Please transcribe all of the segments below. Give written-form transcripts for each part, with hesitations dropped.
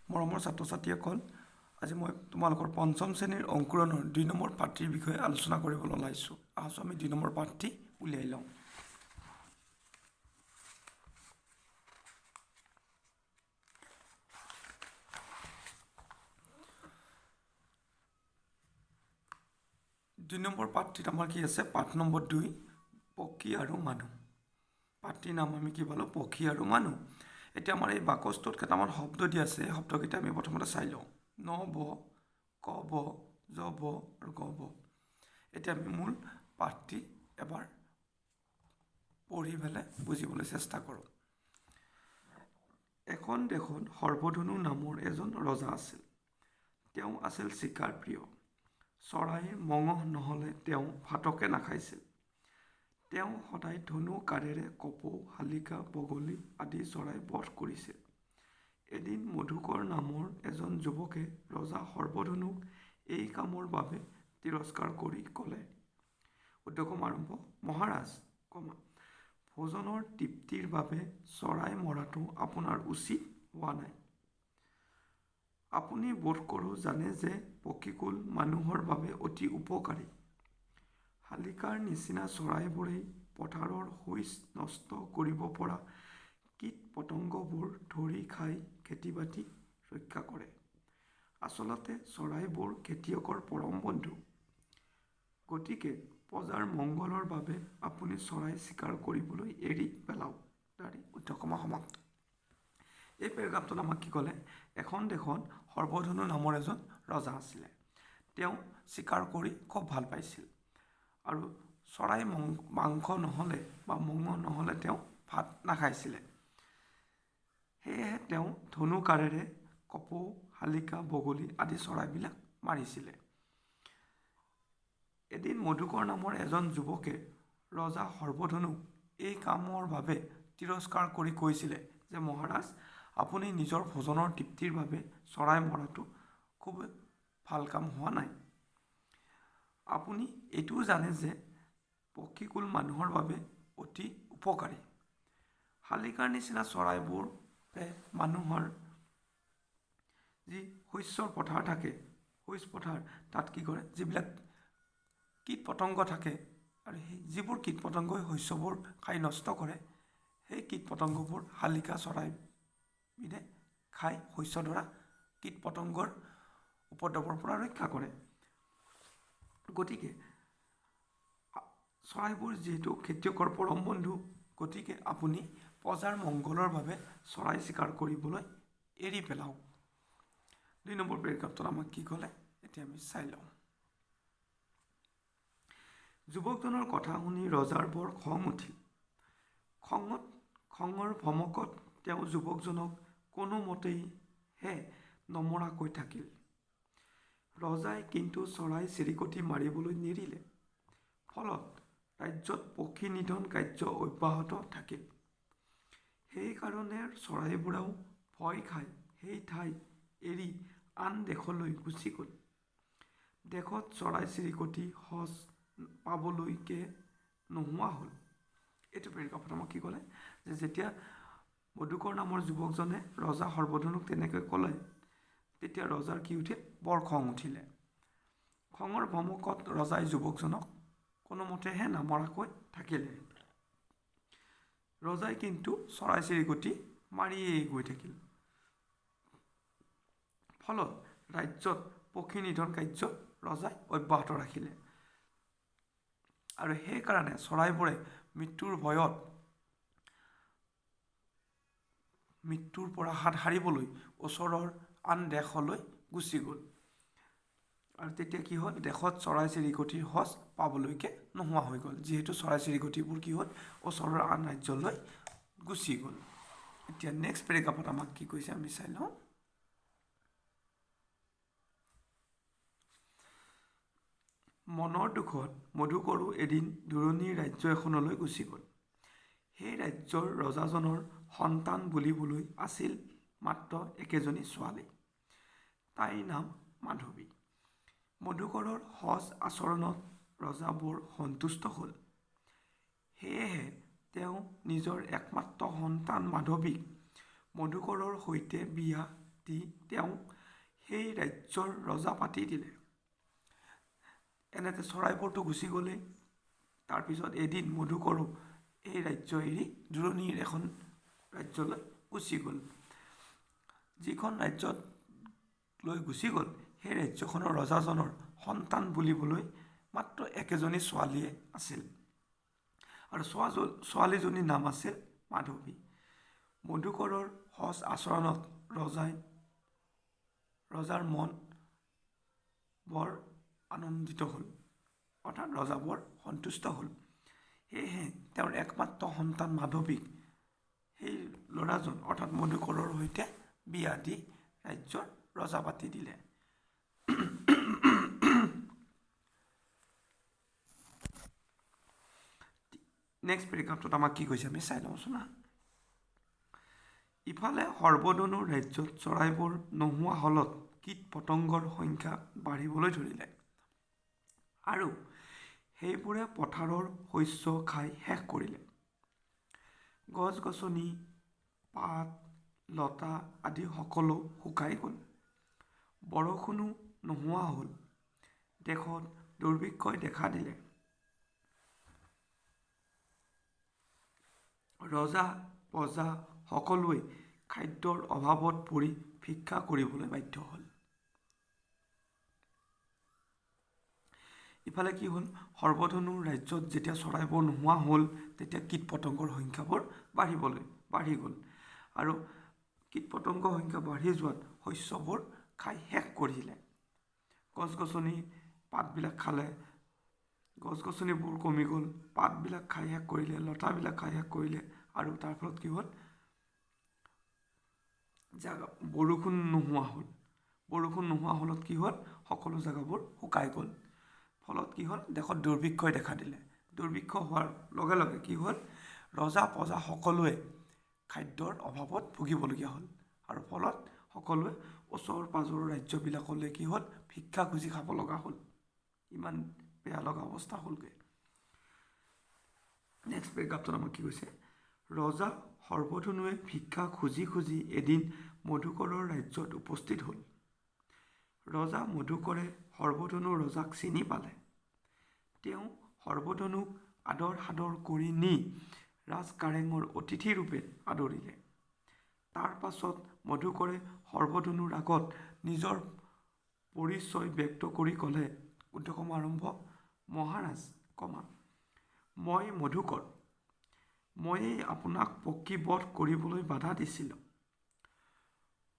মৰমৰ ছাত্ৰ-ছাত্ৰীসকল, আজি মই তোমালোকৰ পঞ্চম শ্ৰেণীৰ অংকুৰণৰ ২ নম্বৰ পাঠটিৰ বিষয়ে আলোচনা কৰিবলৈ ওলাইছোঁ। আহক আমি ২ নম্বৰ পাঠটি উলিয়াই লওঁ। দুই নম্বৰ পাঠটিত আমাৰ কি আছে? পাঠ নম্বৰ ২, পক্ষী আৰু মানুহ। পাঠটিৰ নাম আমি কি পালোঁ? পক্ষী আৰু মানুহ। এতিয়া আমাৰ এই বাকচটোত কেইটামান শব্দ দিয়া আছে। এই শব্দকেইটা আমি প্ৰথমতে চাই লওঁ। ন-ব, ক-ব, জ-ব আৰু গ-ব। এতিয়া আমি মূল পাঠটি এবাৰ পঢ়ি পেলাই বুজিবলৈ চেষ্টা কৰোঁ। এখন দেশত সৰ্বধনু নামৰ এজন ৰজা আছিল। তেওঁ আছিল চিকাৰ প্ৰিয়। চৰাইৰ মঙহ নহ'লে তেওঁ ভাতকে নাখাইছিল। তেওঁ সদায় ধনু কাঁড়েৰে কপৌ, শালিকা, বগলী আদি চৰাই বধ কৰিছিল। এদিন মধুকৰ নামৰ এজন যুৱকে ৰজা সৰ্বধনুক এই কামৰ বাবে তিৰস্কাৰ কৰি ক'লে, উদ্যম আৰম্ভ, মহাৰাজ, ভোজনৰ তৃপ্তিৰ বাবে চৰাই মৰাটো আপোনাৰ উচিত হোৱা নাই। আপুনি বোধ কৰোঁ জানে যে পক্ষীকুল মানুহৰ বাবে অতি উপকাৰী। শালিকাৰ নিচিনা চৰাইবোৰেই পথাৰৰ শস্য নষ্ট কৰিব পৰা কীট পতংগবোৰ ধৰি খাই খেতি-বাতি ৰক্ষা কৰে। আচলতে চৰাইবোৰ খেতিয়কৰ পৰম বন্ধু। গতিকে প্ৰজাৰ মংগলৰ বাবে আপুনি চৰাই চিকাৰ কৰিবলৈ এৰি পেলাওক। উদ্ধকমা সমাপ্ত। এই পেৰেগ্ৰাফটোত আমাক কি ক'লে? এখন দেশত সৰ্বধনু নামৰ এজন ৰজা আছিলে। তেওঁ চিকাৰ কৰি খুব ভাল পাইছিল আৰু চৰাই মাংস নহ'লে বা মঙহ নহ'লে তেওঁ ভাত নাখাইছিলে। সেয়েহে তেওঁ ধনু কাঁড়েৰে কপৌ, শালিকা, বগলী আদি চৰাইবিলাক মাৰিছিলে। এদিন মধুকৰ নামৰ এজন যুৱকে ৰজা সৰ্বধনুক এই কামৰ বাবে তিৰস্কাৰ কৰি কৈছিলে যে মহাৰাজ, আপুনি নিজৰ ভোজনৰ তৃপ্তিৰ বাবে চৰাই মৰাটো খুব ভাল কাম হোৱা নাই। আপুনি এইটোও জানে যে পক্ষীকুল মানুহৰ বাবে অতি উপকাৰী। শালিকাৰ নিচিনা চৰাইবোৰে মানুহৰ যি শস্যৰ পথাৰ থাকে, শস্য পথাৰ তাত কি কৰে? যিবিলাক কীট পতংগ থাকে আৰু সেই যিবোৰ কীট পতংগই শস্যবোৰ খাই নষ্ট কৰে, সেই কীট পতংগবোৰ শালিকা চৰাইবিধে খাই শস্য ধৰা কীট পতংগৰ উপদ্ৰৱৰ পৰা ৰক্ষা কৰে। গতিকে চৰাইবোৰ যিহেতু খেতিয়কৰ পৰম বন্ধু, গতিকে আপুনি প্ৰজাৰ মংগলৰ বাবে চৰাই চিকাৰ কৰিবলৈ এৰি পেলাওক। ২ নম্বৰ পেৰেগ্ৰাফটোত আমাক কি ক'লে? এতিয়া আমি চাই লওঁ। যুৱকজনৰ কথা শুনি ৰজাৰ বৰ খং উঠিল। খঙৰ ভমকত তেওঁ যুৱকজনক কোনোমতেইহে নমৰাকৈ থাকিল। ৰজাই কিন্তু চৰাই চিৰিকটি মাৰিবলৈ নেৰিলে। ফলত ৰাজ্যত পক্ষী নিধন কাৰ্য অব্যাহত থাকিল। সেইকাৰণে চৰাইবোৰেও ভয় খাই সেই ঠাই এৰি আন দেশলৈ গুচি গ'ল। দেশত চৰাই চিৰিকটি সঁচ পাবলৈকে নোহোৱা হ'ল। এইটো পেৰেগ্ৰাফত আমাক কি ক'লে? যে যেতিয়া মধুকৰ নামৰ যুৱকজনে ৰজা সৰ্বধনুক তেনেকৈ ক'লে, তেতিয়া ৰজাৰ কি উঠিল? বৰ খং উঠিলে। খঙৰ ভমকত ৰজাই যুৱকজনক কোনোমতেহে নমৰাকৈ থাকিলে। ৰজাই কিন্তু চৰাই চিৰিকটি মাৰিয়েই গৈ থাকিল। ফলত ৰাজ্যত পক্ষী নিধন কাৰ্য ৰজাই অব্যাহত ৰাখিলে। আৰু সেইকাৰণে চৰাইবোৰে মৃত্যুৰ ভয়ত মৃত্যুৰ পৰা হাত সাৰিবলৈ ওচৰৰ আন দেশলৈ গুচি গ'ল। আৰু তেতিয়া কি হ'ল? দেশত চৰাই চিৰিকটিৰ সঁচ পাবলৈকে নোহোৱা হৈ গ'ল, যিহেতু চৰাই চিৰিকটিবোৰ কি হ'ল? ওচৰৰ আন ৰাজ্যলৈ গুচি গ'ল। এতিয়া নেক্সট পেৰেগ্ৰাফত আমাক কি কৈছে আমি চাই লওঁ। মনৰ দুখত মধুকৰো এদিন দূৰণিৰ ৰাজ্য এখনলৈ গুচি গ'ল। সেই ৰাজ্যৰ ৰজাজনৰ সন্তান বুলিবলৈ আছিল মাত্ৰ একেজনী ছোৱালী। তাইৰ নাম মাধৱী। মধুকৰৰ সজ আচৰণত ৰজা বৰ সন্তুষ্ট হ'ল। সেয়েহে তেওঁ নিজৰ একমাত্ৰ সন্তান মাধৱীক মধুকৰৰ সৈতে বিয়া দি তেওঁ সেই ৰাজ্যৰ ৰজা পাতি দিলে। এনেতে চৰাইবোৰটো গুচি গ'লে। তাৰপিছত এদিন মধুকৰো এই ৰাজ্য এৰি দূৰণিৰ এখন ৰাজ্যলৈ গুচি গ'ল। যিখন ৰাজ্যত লৈ গুচি গ'ল সেই ৰাজ্যখনৰ ৰজাজনৰ সন্তান বুলিবলৈ মাত্ৰ একেজনী ছোৱালীয়ে আছিল, আৰু ছোৱালীজনীৰ নাম আছিল মাধৱী। মধুকৰৰ সজ আচৰণত ৰজাৰ মন বৰ আনন্দিত হ'ল, অৰ্থাৎ ৰজা বৰ সন্তুষ্ট হ'ল। সেয়েহে তেওঁৰ একমাত্ৰ সন্তান মাধৱীক সেই ল'ৰাজন অৰ্থাৎ মধুকৰৰ সৈতে বিয়া দি ৰাজ্যৰ ৰজা পাতি দিলে। নেক্সট পেৰেগ্ৰাফটোত আমাক কি কৈছে আমি চাই লওঁচোন। ইফালে সৰ্বধনু ৰাজ্যত চৰাইবোৰ নোহোৱা হলত কীট পতংগৰ সংখ্যা বাঢ়িবলৈ ধৰিলে, আৰু সেইবোৰে পথাৰৰ শস্য খাই শেষ কৰিলে। গছ গছনি, পাত লতা আদি সকলো শুকাই গ'ল। বৰষুণো নোহোৱা হ'ল। দেশত দুৰ্ভিক্ষই দেখা দিলে। ৰজা প্ৰজা সকলোৱে খাদ্যৰ অভাৱত পৰি ভিক্ষা কৰিবলৈ বাধ্য হ'ল। ইফালে কি হ'ল, সৰ্বধনু ৰাজ্যত যেতিয়া চৰাইবোৰ নোহোৱা হ'ল তেতিয়া কীট পতংগৰ সংখ্যাবোৰ বাঢ়ি গ'ল, আৰু কীট পতংগৰ সংখ্যা বাঢ়ি যোৱাত শস্যবোৰ খাই শেষ কৰিলে। গছ গছনি পাতবিলাক খালে, গছ গছনিবোৰ কমি গ'ল, পাতবিলাক খাই শেষ কৰিলে, লতাবিলাক খাই শেষ কৰিলে, আৰু তাৰ ফলত কি হ'ল, বৰষুণ নোহোৱা হ'ল। বৰষুণ নোহোৱা হলত কি হ'ল, সকলো জেগাবোৰ শুকাই গ'ল। ফলত কি হ'ল, দেশত দুৰ্ভিক্ষই দেখা দিলে। দুৰ্ভিক্ষ হোৱাৰ লগে লগে কি হ'ল, ৰজা প্ৰজা সকলোৱে খাদ্যৰ অভাৱত ভুগিবলগীয়া হ'ল, আৰু ফলত সকলোৱে ওচৰ পাজৰৰ ৰাজ্যবিলাকলৈ কি হ'ল, ভিক্ষা খুজি খাব লগা হ'ল। ইমান বেয়া লগা অৱস্থা হ'লগৈ। নেক্সট পেৰেগ্ৰাফটোত আমাক কি কৈছে, ৰজা সৰ্বধনুৱে ভিক্ষা খুজি খুজি এদিন মধুকৰৰ ৰাজ্যত উপস্থিত হ'ল। ৰজা মধুকৰে সৰ্বধনু ৰজাক চিনি পালে। তেওঁ সৰ্বধনুক আদৰ সাদৰ কৰি নি ৰাজকাৰেঙৰ অতিথিৰূপে আদৰিলে। তাৰ পাছত মধুকৰে সৰ্বধনুৰ আগত নিজৰ পৰিচয় ব্যক্ত কৰি ক'লে, উদ্ধকমা আৰম্ভ, মহাৰাজ, মই মধুকৰ, ময়েই আপোনাক পক্ষীবধ কৰিবলৈ বাধা দিছিলোঁ।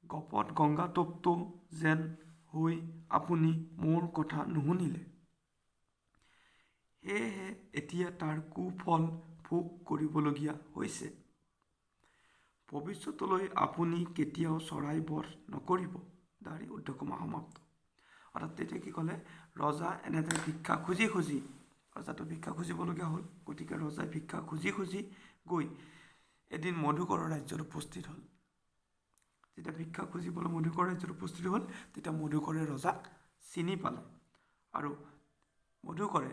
গপত গংগাতপ্ত যেন হৈ আপুনি মোৰ কথা নুশুনিলে। সেয়েহে এতিয়া তাৰ কুফল ভোগ কৰিবলগীয়া হৈছে। ভৱিষ্যতলৈ আপুনি কেতিয়াও চৰাই বধ নকৰিব। দাৰি উদ্ধকমা সমাপ্ত। অৰ্থাৎ তেতিয়া কি ক'লে, ৰজা এনেদৰে ভিক্ষা খুজি খুজি, ৰজাটো ভিক্ষা খুজিবলগীয়া হ'ল, গতিকে ৰজাই ভিক্ষা খুজি খুজি গৈ এদিন মধুকৰৰ ৰাজ্যত উপস্থিত হ'ল। যেতিয়া ভিক্ষা খুজিবলৈ মধুকৰ ৰাজ্যত উপস্থিত হ'ল তেতিয়া মধুকৰে ৰজাক চিনি পালে, আৰু মধুকৰে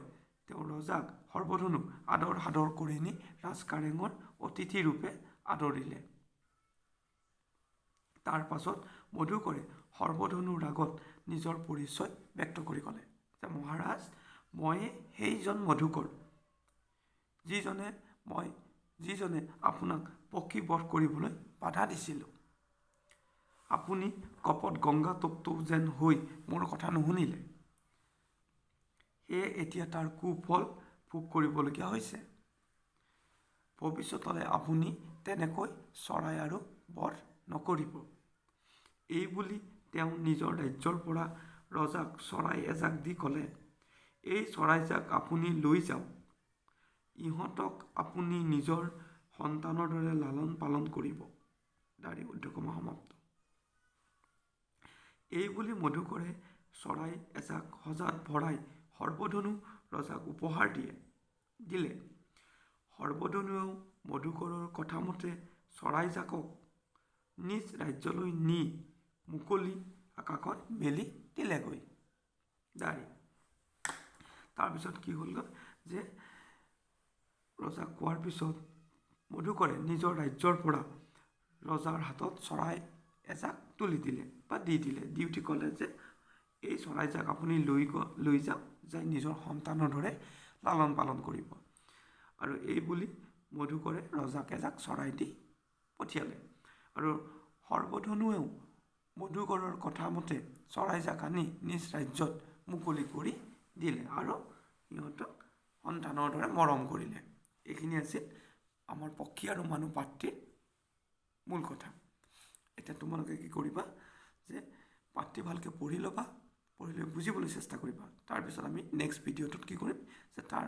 তেওঁ ৰজাক সৰ্বধনুক আদৰ সাদৰ কৰি নি ৰাজকাৰেঙৰ অতিথিৰূপে আদৰিলে। তাৰ পাছত মধুকৰে সৰ্বধনুৰ আগত নিজৰ পৰিচয় ব্যক্ত কৰি ক'লে যে, মহাৰাজ, ময়ে সেইজন মধুকৰ, যিজনে আপোনাক পক্ষীবধ কৰিবলৈ বাধা দিছিলোঁ। আপুনি গপত গংগাতপ্ত যেন হৈ মোৰ কথা নুশুনিলে। সেয়ে এতিয়া তাৰ কুফল ভোগ কৰিবলগীয়া হৈছে। ভৱিষ্যতলৈ আপুনি তেনেকৈ চৰাই আৰু বধ নকৰিব। এই বুলি তেওঁ নিজৰ ৰাজ্যৰ পৰা ৰজাক চৰাই এজাক দি ক'লে, এই চৰাইজাক আপুনি লৈ যাওক। ইহঁতক আপুনি নিজৰ সন্তানৰ দৰে লালন পালন কৰিব। দাৰি উদ্ধকমা সমাপ্ত। এই বুলি মধুকৰে চৰাই এজাক সজাত ভৰাই সৰ্বধনু ৰজাক উপহাৰ দিলে। সৰ্বধনুৱেও মধুকৰৰ কথামতে চৰাইজাকক নিজ ৰাজ্যলৈ নি মুকলি আকাশত মেলি দিলেগৈ। তাৰপিছত কি হ'লগৈ যে, ৰজাক কোৱাৰ পিছত মধুকৰে নিজৰ ৰাজ্যৰ পৰা ৰজাৰ হাতত চৰাই এজাক তুলি দিলে বা দি দিলে, ডিউটি ক'লে যে এই চৰাইজাক আপুনি লৈ যাওক, যাই নিজৰ সন্তানৰ দৰে লালন পালন কৰিব। আৰু এই বুলি মধুকৰে ৰজাক এজাক চৰাই দি পঠিয়ালে। আৰু সৰ্বধনুৱেও মধুকৰৰ কথা মতে চৰাইজাক আনি নিজ ৰাজ্যত মুকলি কৰি দিলে আৰু সিহঁতক সন্তানৰ দৰে মৰম কৰিলে। এইখিনি আছিল আমাৰ পক্ষী আৰু মানুহ পাত্ৰীৰ মূল কথা। এতিয়া তোমালোকে কি কৰিবা যে পাত্ৰী ভালকৈ পঢ়ি ল'বা, পঢ়িলে বুজিবলৈ চেষ্টা কৰিবা। তাৰপিছত আমি নেক্সট ভিডিঅ'টোত কি কৰিম যে তাৰ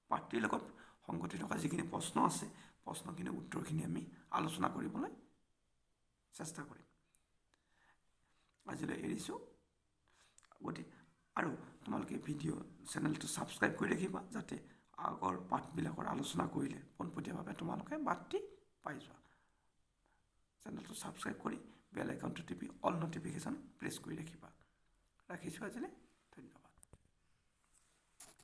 পাত্ৰীৰ লগত সংগতি থকা যিখিনি প্ৰশ্ন আছে, প্ৰশ্নখিনিৰ উত্তৰখিনি আমি আলোচনা কৰিবলৈ চেষ্টা কৰিম। আজিলৈ এৰিছোঁ। গতিকে আৰু তোমালোকে ভিডিঅ' চেনেলটো ছাবস্ক্ৰাইব কৰি ৰাখিবা, যাতে আগৰ পাঠবিলাকৰ আলোচনা কৰিলে পোনপটীয়াভাৱে তোমালোকে বাতৰি পাই যোৱা। চেনেলটো ছাবস্ক্ৰাইব কৰি বেল আইকনটো টিপি অল নটিফিকেশ্যন প্ৰেছ কৰি ৰাখিবা। ৰাখিছোঁ আজিলৈ।